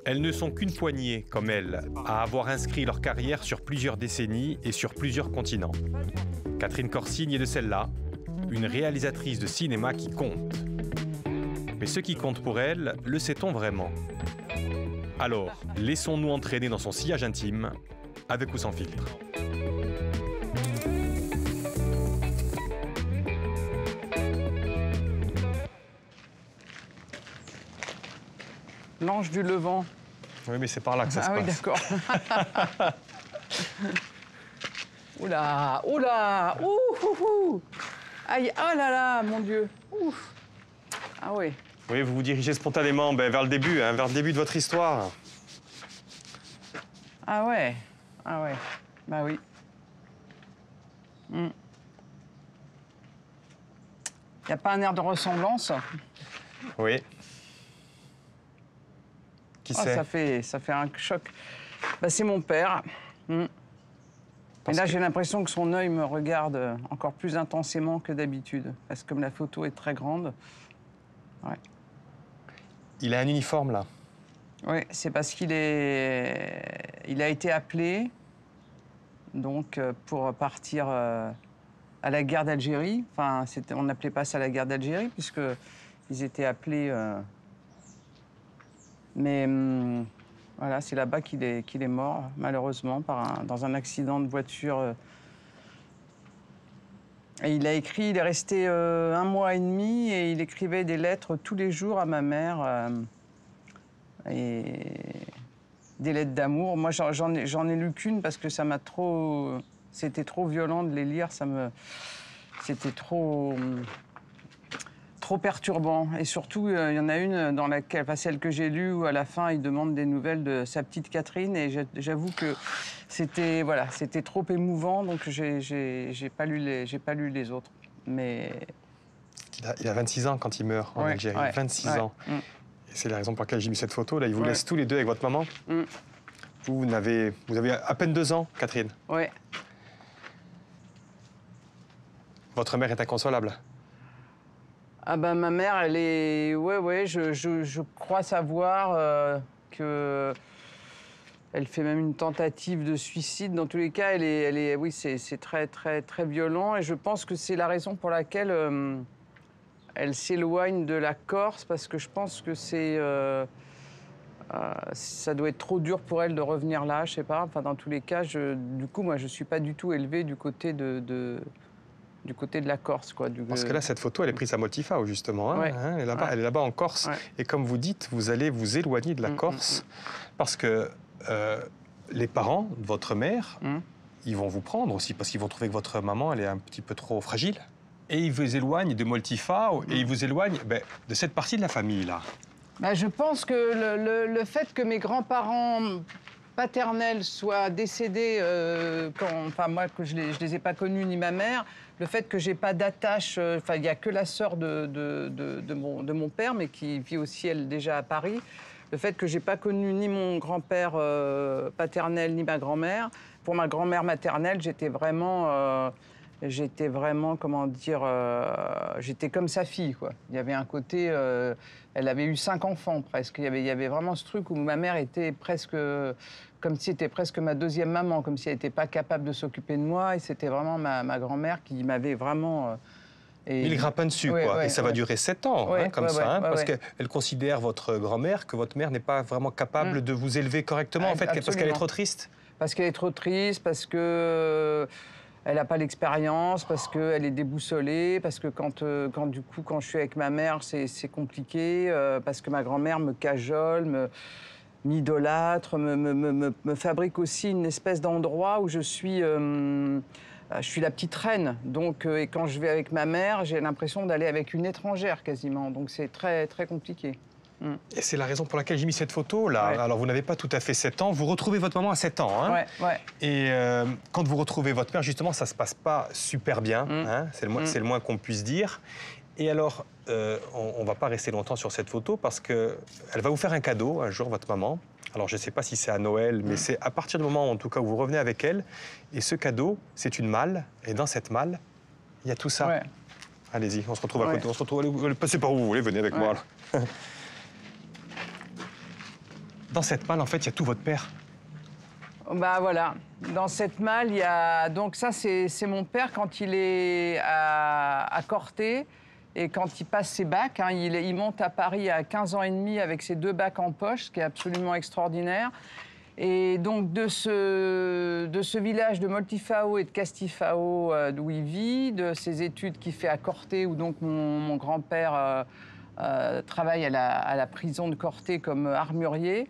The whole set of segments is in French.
Elles ne sont qu'une poignée, comme elle, à avoir inscrit leur carrière sur plusieurs décennies et sur plusieurs continents. Catherine Corsigne est de celle-là, une réalisatrice de cinéma qui compte. Mais ce qui compte pour elle, le sait-on vraiment? Alors, laissons-nous entraîner dans son sillage intime, avec ou sans filtre. L'ange du Levant. Oui, mais c'est par là que ça se passe. Ah oui, d'accord. Oula, oula, ouh. Aïe, oh là là, mon Dieu. Ouf. Ah oui. Oui, vous vous dirigez spontanément vers le début, vers le début de votre histoire. Ah ouais, bah oui. Il n'y a pas un air de ressemblance? Oui. Qui c'est? Ça fait un choc. Bah, c'est mon père. Et là, j'ai l'impression que son œil me regarde encore plus intensément que d'habitude. Parce que comme la photo est très grande. Ouais. Il a un uniforme, là. Oui, c'est parce qu'il il a été appelé donc, pour partir à la guerre d'Algérie. Enfin, on n'appelait pas ça la guerre d'Algérie, puisqu'ils étaient appelés... Mais voilà, c'est là-bas qu'il est mort, malheureusement, dans un accident de voiture. Et il est resté 1 mois et demi et il écrivait des lettres tous les jours à ma mère. Et des lettres d'amour. Moi, j'en ai lu qu'une parce que ça m'a trop... C'était trop violent de les lire, c'était trop perturbant. Et surtout, il y en a une dans laquelle, enfin, celle que j'ai lue, où à la fin, il demande des nouvelles de sa petite Catherine. Et j'avoue que c'était trop émouvant, donc j'ai pas lu les autres. Mais... Il a 26 ans quand il meurt en Algérie. 26 ans. Et c'est la raison pour laquelle j'ai mis cette photo. Là, il vous laisse tous les deux avec votre maman. Vous avez à peine 2 ans, Catherine. Oui. Votre mère est inconsolable. Ah ben, ma mère, elle est... Ouais, je crois savoir que... Elle fait même une tentative de suicide. Dans tous les cas, oui, c'est très, très, très violent. Et je pense que c'est la raison pour laquelle elle s'éloigne de la Corse, parce que je pense que ça doit être trop dur pour elle de revenir là, je sais pas. Enfin, dans tous les cas, du coup, moi, je suis pas du tout élevée du côté de la Corse, quoi. Parce que là, cette photo, elle est prise à Moltifao, justement. Elle est là-bas en Corse. Et comme vous dites, vous allez vous éloigner de la Corse parce que les parents de votre mère, ils vont vous prendre aussi parce qu'ils vont trouver que votre maman, elle est un petit peu trop fragile. Et ils vous éloignent de Moltifao et ils vous éloignent de cette partie de la famille-là. Bah, je pense que le fait que mes grands-parents paternels soient décédés enfin moi que je les ai pas connus ni ma mère, le fait que j'ai pas d'attache, enfin il y a que la sœur de mon père mais qui vit aussi elle déjà à Paris, le fait que j'ai pas connu ni mon grand-père paternel ni ma grand-mère. Pour ma grand-mère maternelle, j'étais vraiment comment dire, j'étais comme sa fille, quoi. Il y avait un côté, elle avait eu 5 enfants presque. Il y avait vraiment ce truc où ma mère était presque, comme si c'était presque ma deuxième maman, comme si elle n'était pas capable de s'occuper de moi. Et c'était vraiment ma grand-mère qui m'avait vraiment... Il grappin dessus, quoi. Et ça va durer 7 ans, parce qu'elle considère, votre grand-mère, que votre mère n'est pas vraiment capable de vous élever correctement, en fait, parce qu'elle est trop triste. Parce qu'elle est trop triste, parce que... Elle n'a pas l'expérience, parce qu'elle est déboussolée, parce que quand je suis avec ma mère, c'est compliqué, parce que ma grand-mère me cajole, m'idolâtre, me fabrique aussi une espèce d'endroit où je suis la petite reine. Donc, et quand je vais avec ma mère, j'ai l'impression d'aller avec une étrangère quasiment. Donc c'est très, très compliqué. Et c'est la raison pour laquelle j'ai mis cette photo, là. Alors, vous n'avez pas tout à fait 7 ans. Vous retrouvez votre maman à 7 ans, hein. Et quand vous retrouvez votre mère, justement, ça ne se passe pas super bien. C'est le moins qu'on puisse dire. Et alors, on ne va pas rester longtemps sur cette photo parce qu'elle va vous faire un cadeau un jour, votre maman. Alors, je ne sais pas si c'est à Noël, mais c'est à partir du moment, en tout cas, où vous revenez avec elle. Et ce cadeau, c'est une malle. Et dans cette malle, il y a tout ça. Allez-y, on se retrouve à côté. On se retrouve, passez par où vous voulez, venez avec moi, là. Dans cette malle, en fait, il y a tout votre père. Bah voilà, dans cette malle, il y a... Donc ça, c'est mon père quand il est à Corté et quand il passe ses bacs. Hein, il monte à Paris à 15 ans et demi avec ses 2 bacs en poche, ce qui est absolument extraordinaire. Et donc de ce village de Moltifao et de Castifao d'où il vit, de ses études qu'il fait à Corté, où donc mon grand-père travaille à la prison de Corté comme armurier.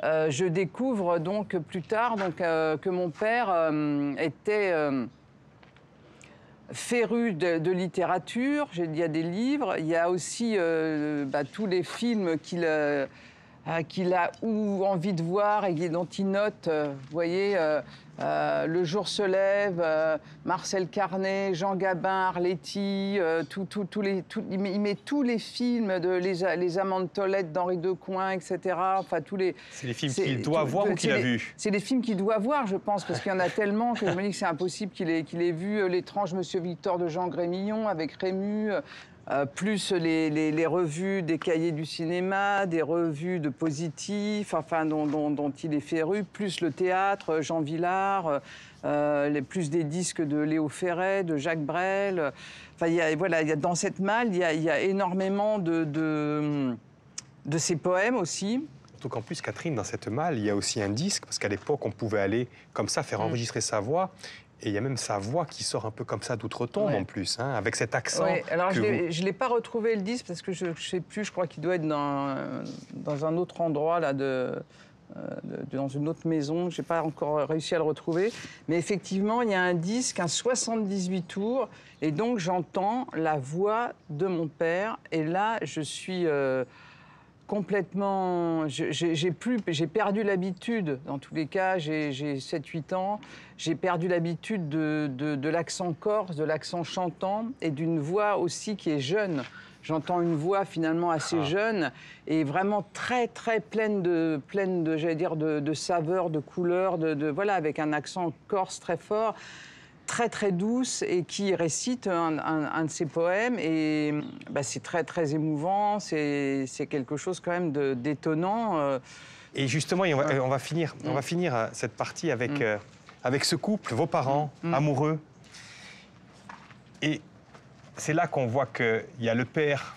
Je découvre donc plus tard que mon père était féru de littérature. Il y a des livres, il y a aussi tous les films qu'il a envie de voir et dont il note, vous voyez, Le jour se lève, Marcel Carné, Jean Gabin, Arletty, il met tous les films, les Amants de Tolède d'Henri Decoing, etc. Enfin, c'est les films qu'il doit voir ou qu'il a vus? C'est les films qu'il doit voir, je pense, parce qu'il y en a tellement que je me dis que c'est impossible qu'il ait vu L'étrange Monsieur Victor de Jean Grémillon avec Rému. Plus les revues des cahiers du cinéma, des revues de Positif, enfin, dont il est féru, plus le théâtre, Jean Vilar, plus des disques de Léo Ferré, de Jacques Brel. Enfin, dans cette malle, il y a énormément de ses poèmes aussi. Surtout qu'en plus, Catherine, dans cette malle, il y a aussi un disque, parce qu'à l'époque, on pouvait aller comme ça, faire enregistrer sa voix. Et il y a même sa voix qui sort un peu comme ça d'outre-tombe en plus, hein, avec cet accent. Oui, alors je ne l'ai pas retrouvé le disque parce que je ne sais plus, je crois qu'il doit être dans un autre endroit, là, dans une autre maison. Je n'ai pas encore réussi à le retrouver. Mais effectivement, il y a un disque, un 78 tours, et donc j'entends la voix de mon père. Et là, je suis... complètement... J'ai perdu l'habitude, dans tous les cas, j'ai 7-8 ans, j'ai perdu l'habitude de l'accent corse, de l'accent chantant et d'une voix aussi qui est jeune. J'entends une voix finalement assez jeune et vraiment très, très pleine de j'allais dire, de saveurs, de couleurs, voilà, avec un accent corse très fort, très très douce, et qui récite un de ses poèmes, et c'est très très émouvant, c'est quelque chose quand même d'étonnant. Et justement, on va finir cette partie avec ce couple, vos parents, amoureux. Et c'est là qu'on voit qu'il y a le père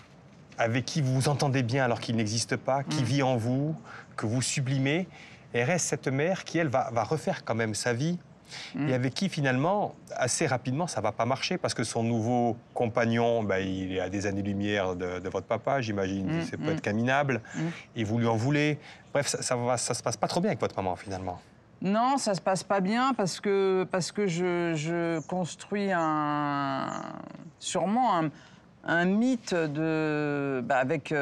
avec qui vous vous entendez bien alors qu'il n'existe pas, qui vit en vous, que vous sublimez, et reste cette mère qui, elle, va refaire quand même sa vie, et avec qui, finalement, assez rapidement, ça ne va pas marcher, parce que son nouveau compagnon, il est à des années-lumière de votre papa, j'imagine, ça peut être qu'un minable, et vous lui en voulez. Bref, ça se passe pas trop bien avec votre maman, finalement. Non, ça se passe pas bien, parce que je construis sûrement un mythe avec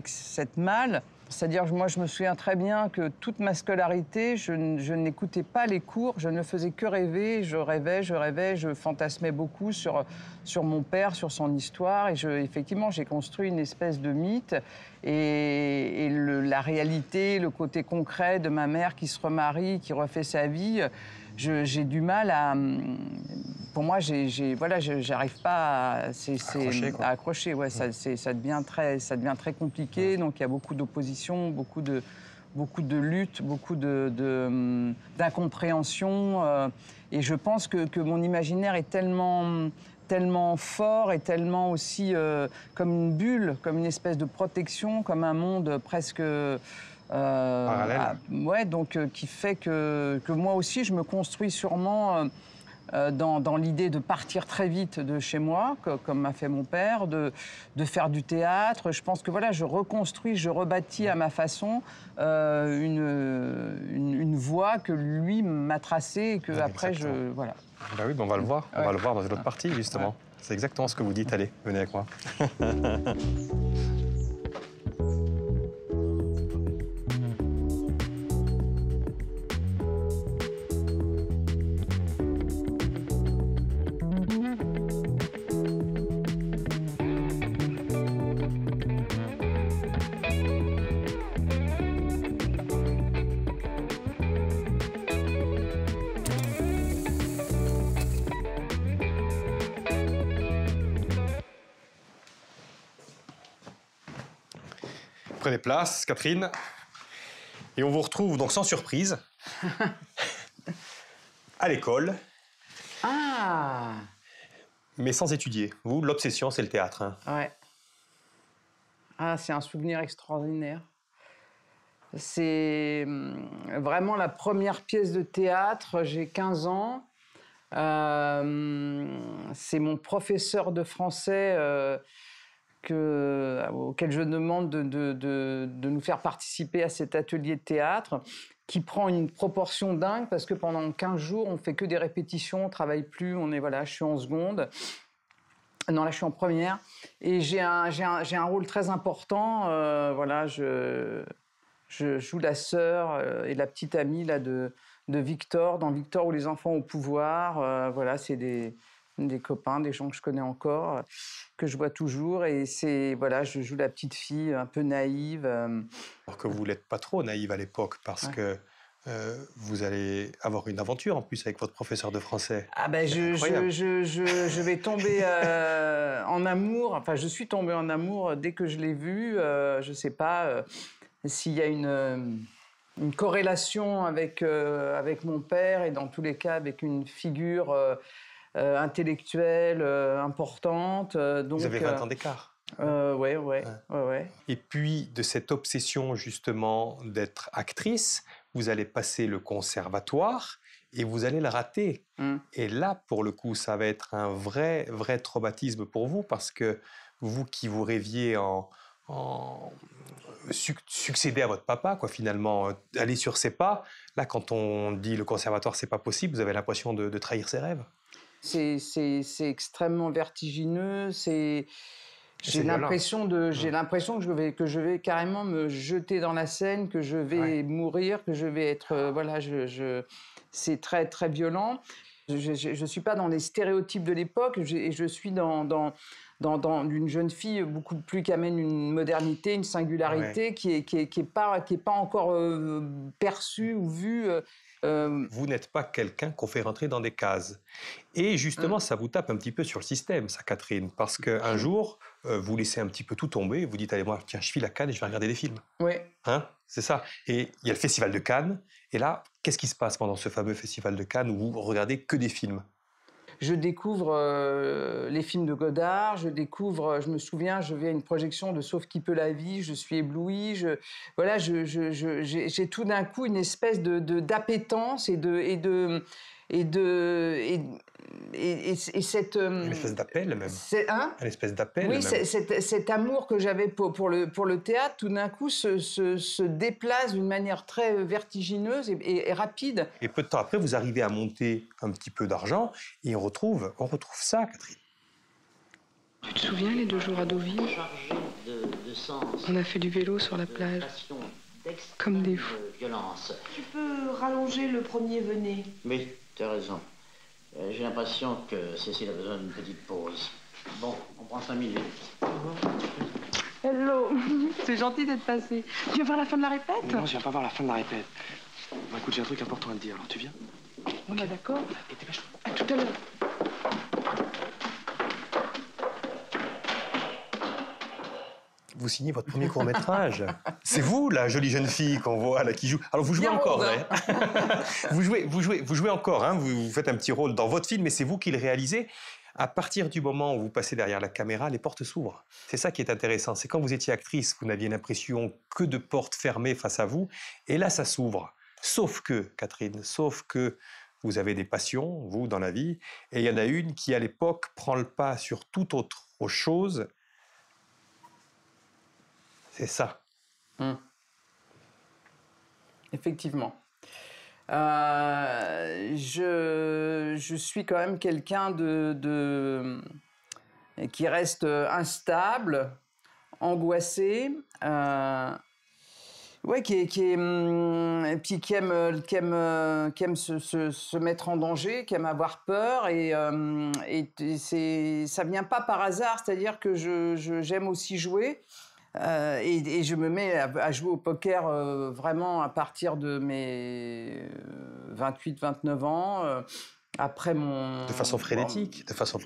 cette malle. C'est-à-dire, moi, je me souviens très bien que toute ma scolarité, je n'écoutais pas les cours, je ne faisais que rêver, je rêvais, je fantasmais beaucoup sur mon père, sur son histoire, et effectivement, j'ai construit une espèce de mythe, et la réalité, le côté concret de ma mère qui se remarie, qui refait sa vie, j'ai du mal à... Pour moi, j'arrive pas à accrocher. Ouais, ça devient très compliqué. Donc, il y a beaucoup d'opposition, beaucoup de luttes, beaucoup d'incompréhension. Et je pense que mon imaginaire est tellement fort et tellement aussi comme une bulle, comme une espèce de protection, comme un monde presque... parallèle. Donc qui fait que moi aussi, je me construis sûrement... dans l'idée de partir très vite de chez moi, comme m'a fait mon père, de faire du théâtre. Je pense que voilà, je reconstruis, je rebâtis à ma façon une voie que lui m'a tracée et que après voilà. Oui, on va le voir. On va le voir dans une autre partie, justement. Ouais. C'est exactement ce que vous dites. Allez, venez avec moi. Prenez place, Catherine. Et on vous retrouve donc sans surprise à l'école. Ah! Mais sans étudier. Vous, l'obsession, c'est le théâtre. Hein. Ouais. Ah, c'est un souvenir extraordinaire. C'est vraiment la première pièce de théâtre, j'ai 15 ans. C'est mon professeur de français auquel je demande de nous faire participer à cet atelier de théâtre qui prend une proportion dingue parce que pendant 15 jours, on ne fait que des répétitions, on ne travaille plus, je suis en seconde. Non, là, je suis en première. Et j'ai un rôle très important. Je joue la sœur et la petite amie là, de Victor, dans Victor ou les enfants au pouvoir. C'est des copains, des gens que je connais encore, que je vois toujours. Et je joue la petite fille un peu naïve. Alors que vous n'êtes pas trop naïve à l'époque, parce que vous allez avoir une aventure en plus avec votre professeur de français. Ah ben je vais tomber en amour. Enfin, je suis tombée en amour dès que je l'ai vu. Je ne sais pas s'il y a une corrélation avec mon père et dans tous les cas avec une figure intellectuelle importante. Donc, vous avez 20 ans d'écart. Ouais. Et puis, de cette obsession, justement, d'être actrice, vous allez passer le conservatoire et vous allez le rater. Et là, pour le coup, ça va être un vrai traumatisme pour vous, parce que vous qui vous rêviez succéder à votre papa, quoi, finalement, aller sur ses pas, là, quand on dit le conservatoire, c'est pas possible, vous avez l'impression de trahir ses rêves. C'est extrêmement vertigineux, j'ai l'impression que je vais carrément me jeter dans la Seine, que je vais mourir, que je vais être c'est très très violent. Je suis pas dans les stéréotypes de l'époque, je suis dans une jeune fille beaucoup plus qui amène une modernité, une singularité qui est pas encore perçue ou vue. Vous n'êtes pas quelqu'un qu'on fait rentrer dans des cases. Et justement, ça vous tape un petit peu sur le système, ça, Catherine, parce qu'un jour, vous laissez un petit peu tout tomber, vous dites, allez, moi, tiens, je file à Cannes et je vais regarder des films. Oui. Hein, c'est ça. Et il y a le Festival de Cannes, et là, qu'est-ce qui se passe pendant ce fameux Festival de Cannes où vous regardez que des films ? Je découvre les films de Godard, je me souviens, je vais à une projection de Sauf qui peut la vie, je suis éblouie, j'ai tout d'un coup une espèce d'appétence et cette... Une espèce d'appel même. Une espèce d'appel oui, même. Cet amour que j'avais pour le théâtre, tout d'un coup, se déplace d'une manière très vertigineuse et rapide. Et peu de temps après, vous arrivez à monter un petit peu d'argent et on retrouve ça, Catherine. Tu te souviens les 2 jours à Deauville ? On a fait du vélo sur la plage, comme des fous. Tu peux rallonger le premier venet. Oui, tu as raison. J'ai l'impression que Cécile a besoin d'une petite pause. Bon, on prend 5 minutes. Hello. C'est gentil d'être passé. Tu viens voir la fin de la répète ? Non, je viens pas voir la fin de la répète. Bon, écoute, j'ai un truc important à te dire, alors tu viens ? Bon, bah d'accord. Et dépêche-toi. À tout à l'heure. Vous signez votre premier court-métrage. C'est vous, la jolie jeune fille qu'on voit, là, qui joue. Alors, vous jouez encore, hein. vous jouez encore, hein. Vous faites un petit rôle dans votre film, mais c'est vous qui le réalisez. À partir du moment où vous passez derrière la caméra, les portes s'ouvrent. C'est ça qui est intéressant. C'est quand vous étiez actrice, vous n'aviez l'impression que de portes fermées face à vous. Et là, ça s'ouvre. Sauf que, Catherine, vous avez des passions, vous, dans la vie. Et il y en a une qui, à l'époque, prend le pas sur toute autre chose. C'est ça. Effectivement. Je suis quand même quelqu'un qui reste instable, angoissé, qui aime se mettre en danger, qui aime avoir peur, et ça vient pas par hasard, c'est-à-dire que j'aime aussi jouer. Et je me mets à jouer au poker vraiment à partir de mes 28-29 ans. Après mon... De façon frénétique, de façon,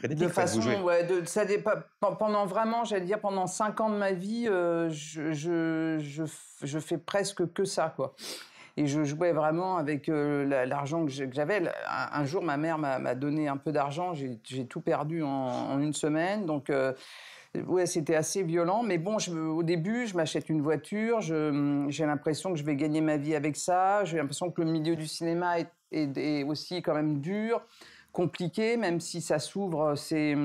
ouais, ça pendant vraiment, j'allais dire, pendant 5 ans de ma vie, je fais presque que ça, quoi. Et je jouais vraiment avec l'argent que j'avais. Un jour, ma mère m'a donné un peu d'argent, j'ai tout perdu en une semaine, donc... ouais, c'était assez violent, mais bon, au début, je m'achète une voiture, j'ai l'impression que je vais gagner ma vie avec ça, j'ai l'impression que le milieu du cinéma est aussi quand même dur, compliqué, même si ça s'ouvre, c'est...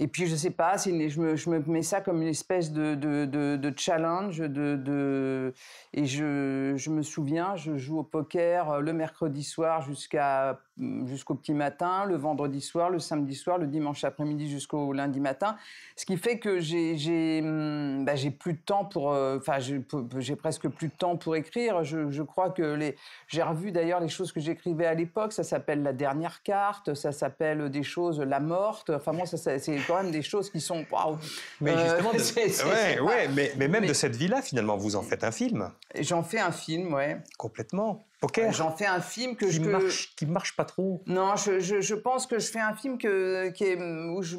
Et puis, je sais pas, je me mets ça comme une espèce de challenge. Et je me souviens, je joue au poker le mercredi soir jusqu'au petit matin, le vendredi soir, le samedi soir, le dimanche après-midi jusqu'au lundi matin. Ce qui fait que j'ai plus de temps pour... j'ai presque plus de temps pour écrire. Je crois que j'ai revu d'ailleurs les choses que j'écrivais à l'époque. Ça s'appelle La dernière carte, ça s'appelle des choses La morte. Enfin, moi, c'est quand même des choses qui sont... Waouh. Mais justement, mais même de cette vie-là, finalement, vous en faites un film. J'en fais un film, ouais. Complètement. Poker. J'en fais un film qui marche pas trop. Non, je pense que je fais un film où je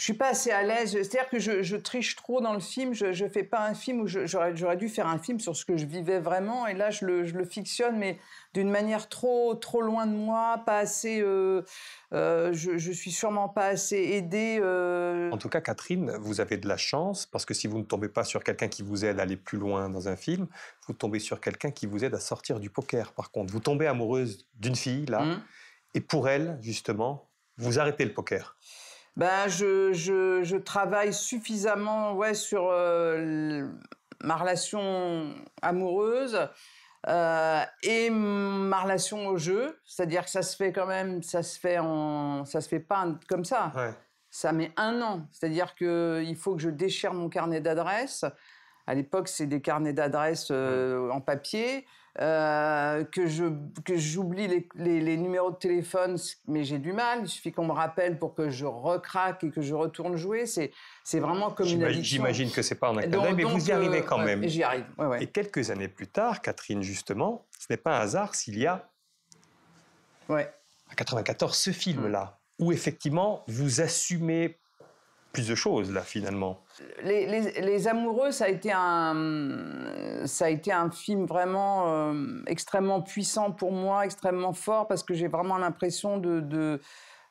suis pas assez à l'aise. C'est-à-dire que je triche trop dans le film. Je fais pas un film où j'aurais dû faire un film sur ce que je vivais vraiment. Et là, je le fictionne, mais d'une manière trop loin de moi, pas assez... je suis sûrement pas assez aidée. En tout cas, Catherine, vous avez de la chance, parce que si vous ne tombez pas sur quelqu'un qui vous aide à aller plus loin dans un film, vous tombez sur quelqu'un qui vous aide à sortir du poker. Par contre, vous tombez amoureuse d'une fille, là, et pour elle, justement, vous arrêtez le poker. Ben, je travaille suffisamment sur ma relation amoureuse et ma relation au jeu. C'est-à-dire que ça se fait pas comme ça. Ouais. Ça met 1 an. C'est-à-dire qu'il faut que je déchire mon carnet d'adresses. À l'époque, c'est des carnets d'adresses en papier. Que j'oublie les numéros de téléphone, mais j'ai du mal. Il suffit qu'on me rappelle pour que je recraque et que je retourne jouer. C'est vraiment comme une addiction. J'imagine que c'est pas en un clin d'œil, mais vous y arrivez quand même. Et j'y arrive. Ouais. Et quelques années plus tard, Catherine, justement, ce n'est pas un hasard s'il y a, en 94, ce film-là, où effectivement vous assumez plus de choses, là, finalement. Les Amoureux, ça a été un film vraiment extrêmement puissant pour moi, extrêmement fort, parce que j'ai vraiment l'impression de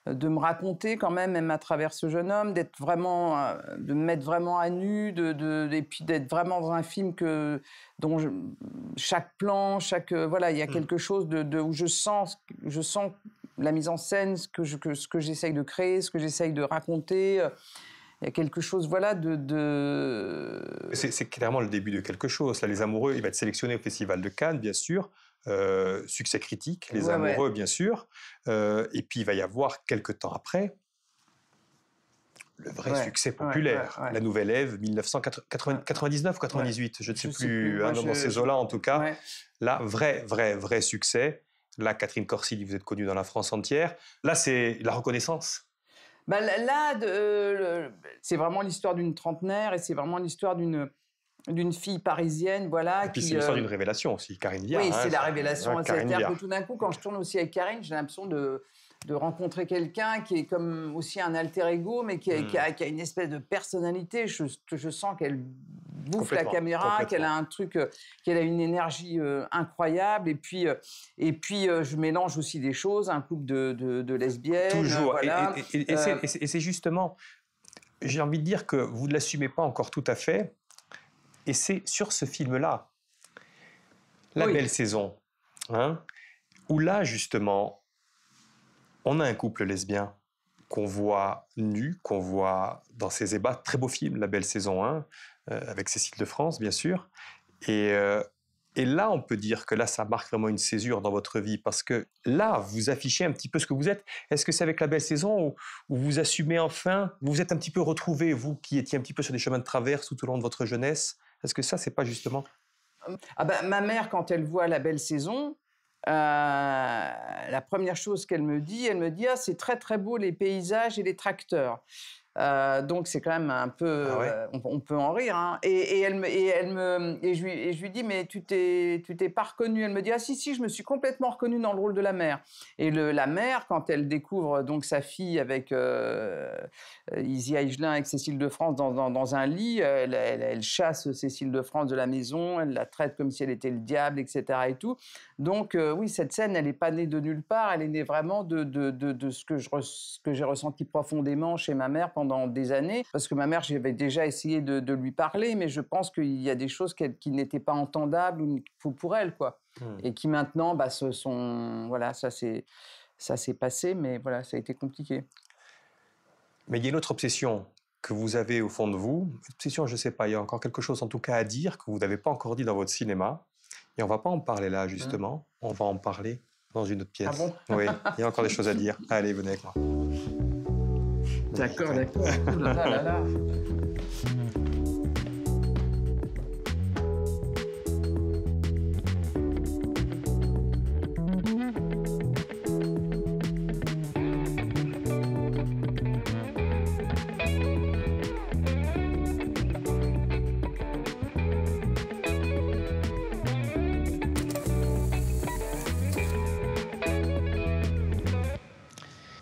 me raconter quand même à travers ce jeune homme, de me mettre vraiment à nu, et puis d'être vraiment dans un film dont chaque plan, il y a quelque chose où je sens la mise en scène, ce que j'essaye de créer, ce que j'essaye de raconter. Il y a quelque chose, C'est clairement le début de quelque chose. Là, Les Amoureux, il va être sélectionné au Festival de Cannes, bien sûr. Succès critique, Les Amoureux, bien sûr. Et puis, il va y avoir, quelques temps après, le vrai succès populaire. La Nouvelle Ève, 1999 ou 98, je ne sais plus, dans ces eaux-là, en tout cas. Ouais. Là, vrai succès. Là, Catherine Corsini, vous êtes connue dans la France entière. Là, c'est la reconnaissance. Ben là, c'est vraiment l'histoire d'une trentenaire et c'est vraiment l'histoire d'une fille parisienne, Et puis c'est l'histoire d'une révélation aussi, Karine Viard. Oui, c'est la révélation. C'est-à-dire que tout d'un coup, quand je tourne aussi avec Karine, j'ai l'impression de rencontrer quelqu'un qui est comme aussi un alter ego, mais qui a une espèce de personnalité. Je sens qu'elle bouffe la caméra, qu'elle a un truc, qu'elle a une énergie incroyable. Et puis, je mélange aussi des choses, un couple de lesbiennes. Toujours. Voilà. Et c'est justement, j'ai envie de dire que vous ne l'assumez pas encore tout à fait. Et c'est sur ce film-là, La Belle Saison, où là, justement, on a un couple lesbien qu'on voit nu, qu'on voit dans ses ébats. Très beau film, La Belle Saison 1, avec Cécile de France, bien sûr. Et là, on peut dire que là, ça marque vraiment une césure dans votre vie, parce que là, vous affichez un petit peu ce que vous êtes. Est-ce que c'est avec La Belle Saison où vous assumez enfin, vous vous êtes un petit peu retrouvé, vous qui étiez un petit peu sur des chemins de traverse tout au long de votre jeunesse? Est-ce que ça, c'est pas justement... Ma mère, quand elle voit La Belle Saison... la première chose qu'elle me dit, ah, c'est très très beau les paysages et les tracteurs. Donc c'est quand même un peu, on peut en rire. Hein. Et je lui dis mais tu t'es pas reconnue. Elle me dit ah si je me suis complètement reconnue dans le rôle de la mère. Et la mère quand elle découvre donc sa fille avec Izzy Aigelin avec Cécile de France dans un lit, elle chasse Cécile de France de la maison, elle la traite comme si elle était le diable, etc. et tout. Donc oui, cette scène elle est pas née de nulle part, elle est née vraiment de ce que j'ai ressenti profondément chez ma mère pendant des années, parce que ma mère, j'avais déjà essayé de lui parler, mais je pense qu'il y a des choses qui n'étaient pas entendables pour elle, quoi. Et qui maintenant, voilà, ça s'est passé, mais voilà, ça a été compliqué. Mais il y a une autre obsession que vous avez au fond de vous, une obsession, je ne sais pas, il y a encore quelque chose en tout cas à dire que vous n'avez pas encore dit dans votre cinéma, et on ne va pas en parler là, justement, on va en parler dans une autre pièce. Ah bon? Oui, il y a encore des choses à dire. Allez, venez avec moi. D'accord. Ouh là là là là.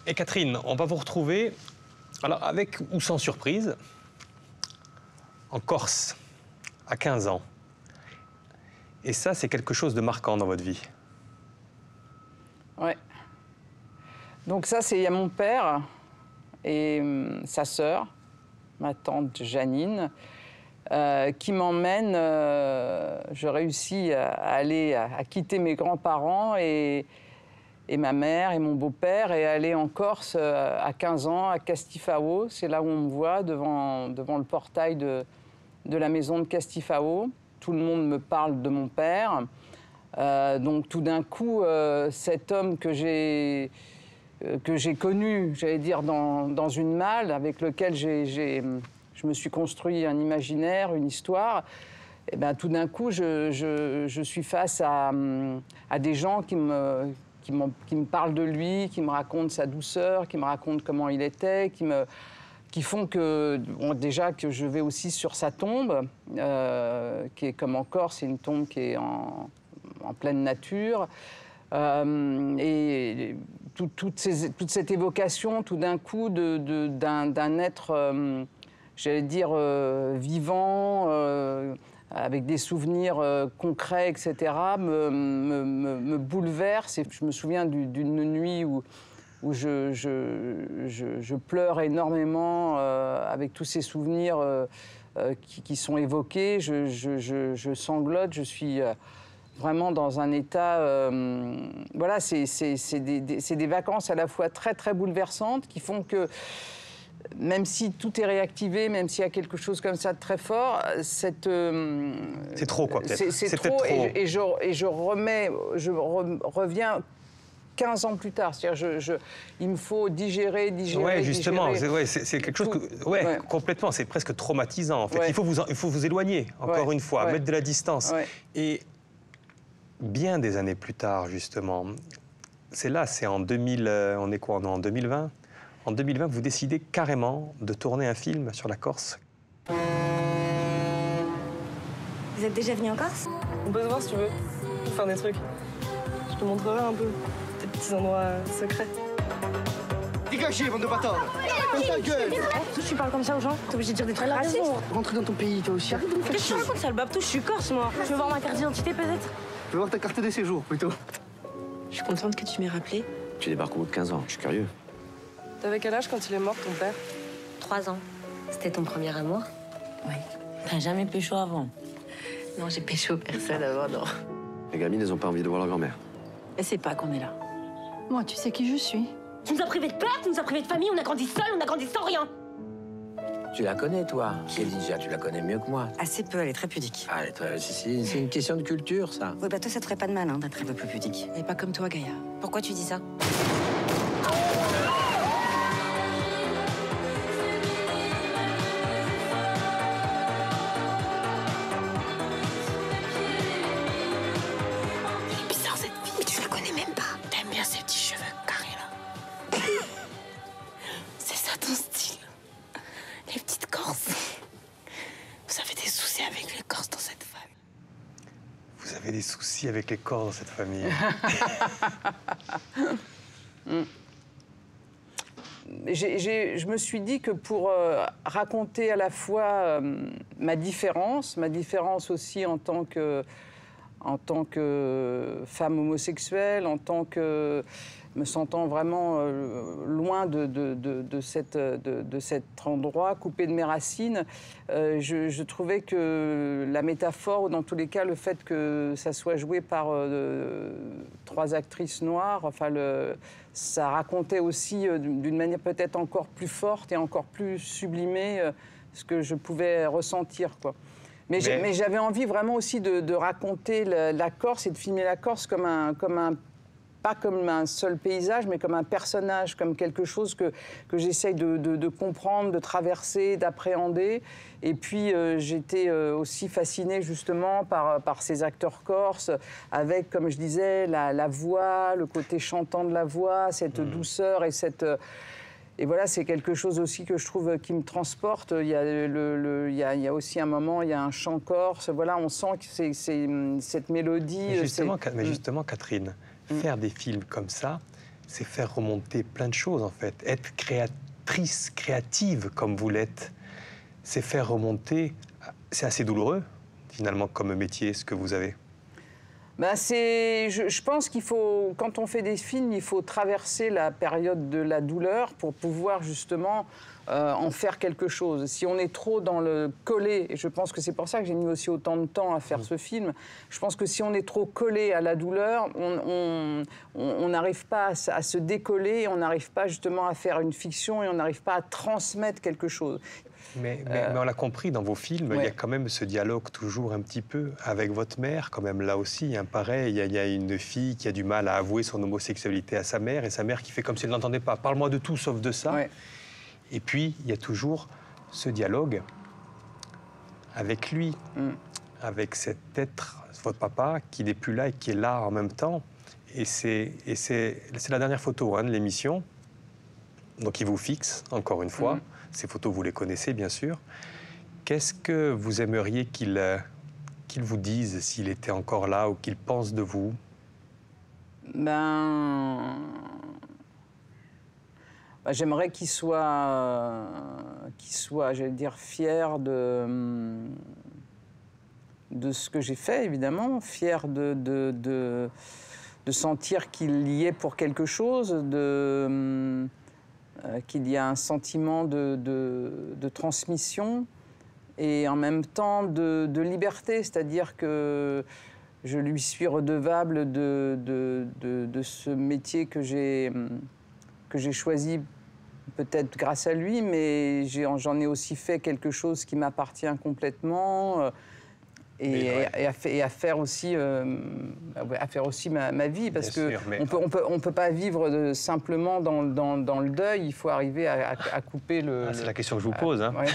Et Catherine, on va vous retrouver, alors avec ou sans surprise, en Corse, à 15 ans. Et ça, c'est quelque chose de marquant dans votre vie. Ouais. Donc ça, il y a mon père et sa sœur, ma tante Janine, qui m'emmène. Je réussis à quitter mes grands-parents et ma mère et mon beau-père et aller en Corse à 15 ans, à Castifao. C'est là où on me voit, devant le portail de la maison de Castifao. Tout le monde me parle de mon père. Donc tout d'un coup, cet homme que j'ai connu, j'allais dire, dans une malle, avec lequel je me suis construit un imaginaire, une histoire, et ben, tout d'un coup, je suis face à des gens qui me parlent de lui, qui me racontent sa douceur, qui me racontent comment il était, qui font que, bon, déjà, que je vais aussi sur sa tombe, qui est comme en Corse, c'est une tombe qui est en pleine nature. Et toute cette évocation, tout d'un coup, d'un être, j'allais dire, vivant, avec des souvenirs concrets, etc., me bouleverse. Et je me souviens d'une nuit où je pleure énormément avec tous ces souvenirs qui sont évoqués. Je sanglote, je suis vraiment dans un état... voilà, c'est des vacances à la fois très, très bouleversantes qui font que, même si tout est réactivé, même s'il y a quelque chose comme ça de très fort, c'est trop, quoi, peut-être. C'est trop. Et je reviens 15 ans plus tard. C'est-à-dire, il me faut digérer. Oui, justement, c'est quelque chose que... Ouais, complètement, c'est presque traumatisant, en fait. Ouais. Il faut vous éloigner, encore une fois, mettre de la distance. Ouais. Et bien des années plus tard, justement, c'est en 2000... on est quoi, en 2020 ? En 2020, vous décidez carrément de tourner un film sur la Corse. Vous êtes déjà venu en Corse? On peut se voir si tu veux, pour faire des trucs. Je te montrerai un peu des petits endroits secrets. Dégagez, bande de bâtards! Comme ta gueule! Tu parles comme ça aux gens? T'es obligé de dire des trucs racistes? Rentre dans ton pays, toi aussi. Arrête de me faire chier. Qu'est-ce que tu racontes, sale babtou? Je suis corse, moi. Tu veux voir ma carte d'identité, peut-être? Je veux voir ta carte de séjour, plutôt. Je suis contente que tu m'aies rappelé. Tu débarques au bout de 15 ans, je suis curieux. T'avais quel âge quand il est mort, ton père? 3 ans. C'était ton premier amour? Oui. T'as jamais pécho avant? Non, j'ai pécho personne avant, non. Les gamines, elles ont pas envie de voir leur grand-mère. Elle sait pas qu'on est là. Moi, tu sais qui je suis. Tu nous as privés de père, tu nous as privés de famille, on a grandi seul, on a grandi sans rien. Tu la connais, toi, Khadija, tu la connais mieux que moi. Assez peu, elle est très pudique. Ah, c'est une question de culture, ça. Oui, bah toi, ça te ferait pas de mal, hein, d'être un peu plus pudique. Et pas comme toi, Gaïa. Pourquoi tu dis ça? Les petites Corses. Vous avez des soucis avec les Corses dans cette famille. Vous avez des soucis avec les Corses dans cette famille. Je me suis dit que pour raconter à la fois ma différence aussi en tant que femme homosexuelle, en tant que me sentant vraiment loin de cet endroit, coupée de mes racines, je trouvais que la métaphore, ou dans tous les cas le fait que ça soit joué par 3 actrices noires, enfin ça racontait aussi d'une manière peut-être encore plus forte et encore plus sublimée ce que je pouvais ressentir, quoi. Mais j'avais envie vraiment aussi de raconter la Corse et de filmer la Corse pas comme un seul paysage, mais comme un personnage, comme quelque chose que j'essaye de comprendre, de traverser, d'appréhender. Et puis, j'étais aussi fascinée justement par ces acteurs corses, avec, comme je disais, la voix, le côté chantant de la voix, cette douceur et cette... Et voilà, c'est quelque chose aussi que je trouve qui me transporte. Il y a aussi un moment, il y a un chant corse. Voilà, on sent que c'est cette mélodie... Mais justement, Catherine, faire des films comme ça, c'est faire remonter plein de choses, en fait. Être créatrice, créative, comme vous l'êtes, c'est faire remonter... C'est assez douloureux, finalement, comme métier, ce que vous avez. Je pense qu'il faut, quand on fait des films, il faut traverser la période de la douleur pour pouvoir justement en faire quelque chose. Si on est trop dans le collé, et je pense que c'est pour ça que j'ai mis aussi autant de temps à faire ce film, je pense que si on est trop collé à la douleur, on n'arrive pas à se décoller, on n'arrive pas justement à faire une fiction et on n'arrive pas à transmettre quelque chose. Mais on l'a compris, dans vos films, il y a quand même ce dialogue toujours un petit peu avec votre mère, quand même, là aussi. Hein, pareil, il y a une fille qui a du mal à avouer son homosexualité à sa mère, et sa mère qui fait comme si elle n'entendait pas. Parle-moi de tout sauf de ça. Ouais. Et puis, il y a toujours ce dialogue avec lui, avec cet être, votre papa, qui n'est plus là et qui est là en même temps. Et c'est la dernière photo de l'émission. Donc, il vous fixe, encore une fois. Ces photos, vous les connaissez, bien sûr. Qu'est-ce que vous aimeriez qu'il vous dise s'il était encore là ou qu'il pense de vous? J'aimerais qu'il soit, j'allais dire, fier de ce que j'ai fait, évidemment. Fier de sentir qu'il y est pour quelque chose, qu'il y a un sentiment de transmission et en même temps de liberté, c'est-à-dire que je lui suis redevable de ce métier que j'ai choisi peut-être grâce à lui, mais j'en ai aussi fait quelque chose qui m'appartient complètement. Et à faire aussi ma vie, parce qu'on peut pas vivre simplement dans le deuil. Il faut arriver à couper le... c'est la question que je vous pose. Hein. Ouais.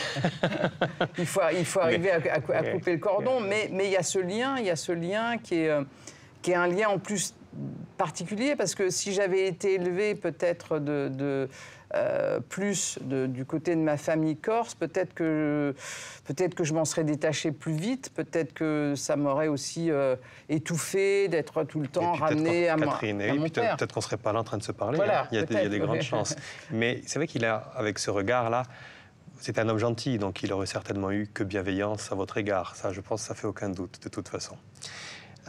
il faut arriver à couper le cordon, mais il y a ce lien qui est un lien en plus particulier, parce que si j'avais été élevée peut-être plus du côté de ma famille corse, peut-être que je m'en serais détachée plus vite, peut-être que ça m'aurait aussi étouffée d'être tout le temps ramenée à mon père. Peut-être qu'on ne serait pas là en train de se parler. Voilà, hein. Il y a des grandes chances. Mais c'est vrai qu'il a, avec ce regard-là, c'est un homme gentil, donc il aurait certainement eu que bienveillance à votre égard. Ça, je pense, ça fait aucun doute, de toute façon.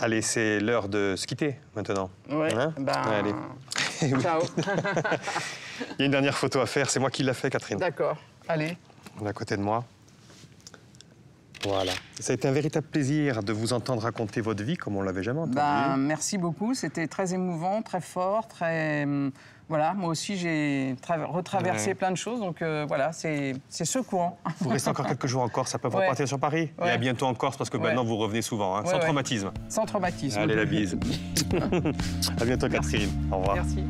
Allez, c'est l'heure de se quitter, maintenant. Oui, allez. Ciao. Il y a une dernière photo à faire, c'est moi qui l'ai fait, Catherine. D'accord, allez. On est à côté de moi. Voilà. Ça a été un véritable plaisir de vous entendre raconter votre vie comme on ne l'avait jamais entendu. Merci beaucoup, c'était très émouvant, très fort, très... Voilà, moi aussi j'ai retraversé plein de choses, donc voilà, c'est secouant. Vous restez encore quelques jours en Corse, ça peut vous repartir sur Paris. Et à bientôt en Corse, parce que maintenant vous revenez souvent, hein, sans traumatisme. Sans traumatisme. Allez, la bise. À bientôt, Catherine. Au revoir. Merci.